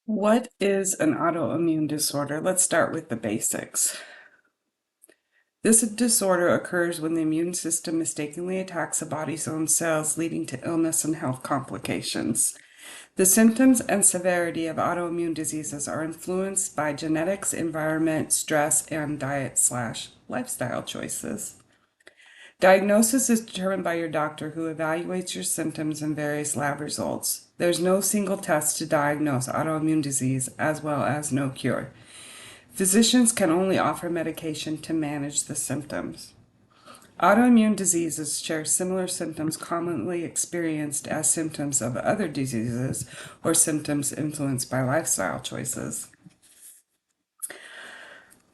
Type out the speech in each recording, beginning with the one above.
What is an autoimmune disorder? Let's start with the basics. This disorder occurs when the immune system mistakenly attacks the body's own cells, leading to illness and health complications. The symptoms and severity of autoimmune diseases are influenced by genetics, environment, stress, and diet/lifestyle choices. Diagnosis is determined by your doctor, who evaluates your symptoms and various lab results. There's no single test to diagnose autoimmune disease, as well as no cure. Physicians can only offer medication to manage the symptoms. Autoimmune diseases share similar symptoms commonly experienced as symptoms of other diseases or symptoms influenced by lifestyle choices.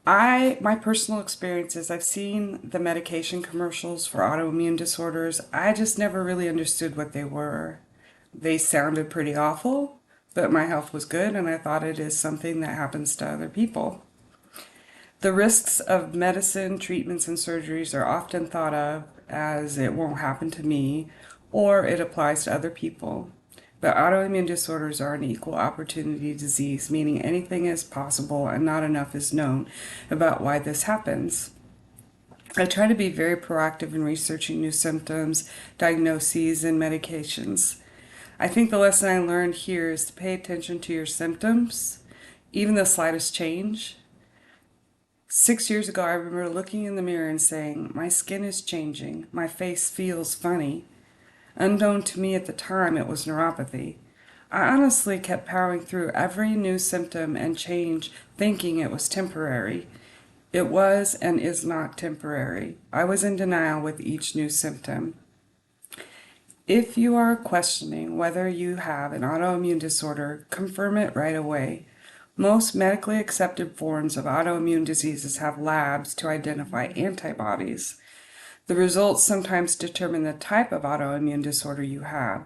My personal experience is I've seen the medication commercials for autoimmune disorders. I just never really understood what they were. They sounded pretty awful, but my health was good, and I thought it is something that happens to other people. The risks of medicine, treatments, and surgeries are often thought of as it won't happen to me or it applies to other people. But autoimmune disorders are an equal opportunity disease, meaning anything is possible and not enough is known about why this happens. I try to be very proactive in researching new symptoms, diagnoses, and medications. I think the lesson I learned here is to pay attention to your symptoms, even the slightest change. 6 years ago, I remember looking in the mirror and saying, "My skin is changing. My face feels funny." Unknown to me at the time, it was neuropathy. I honestly kept powering through every new symptom and change, thinking it was temporary. It was and is not temporary. I was in denial with each new symptom. If you are questioning whether you have an autoimmune disorder, confirm it right away. Most medically accepted forms of autoimmune diseases have labs to identify antibodies. The results sometimes determine the type of autoimmune disorder you have,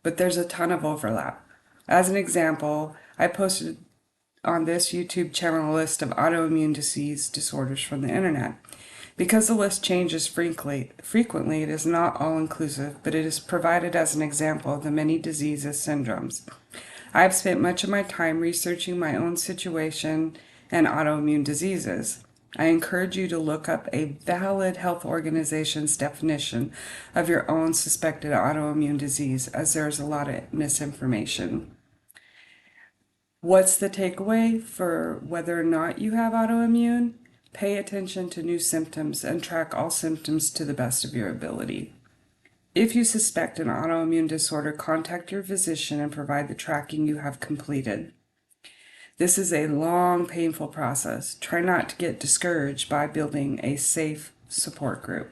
but there's a ton of overlap. As an example, I posted on this YouTube channel a list of autoimmune disease disorders from the internet. Because the list changes frequently, it is not all-inclusive, but it is provided as an example of the many diseases syndromes. I have spent much of my time researching my own situation and autoimmune diseases. I encourage you to look up a valid health organization's definition of your own suspected autoimmune disease, as there is a lot of misinformation. What's the takeaway for whether or not you have autoimmune? Pay attention to new symptoms and track all symptoms to the best of your ability. If you suspect an autoimmune disorder, contact your physician and provide the tracking you have completed. This is a long, painful process. Try not to get discouraged by building a safe support group.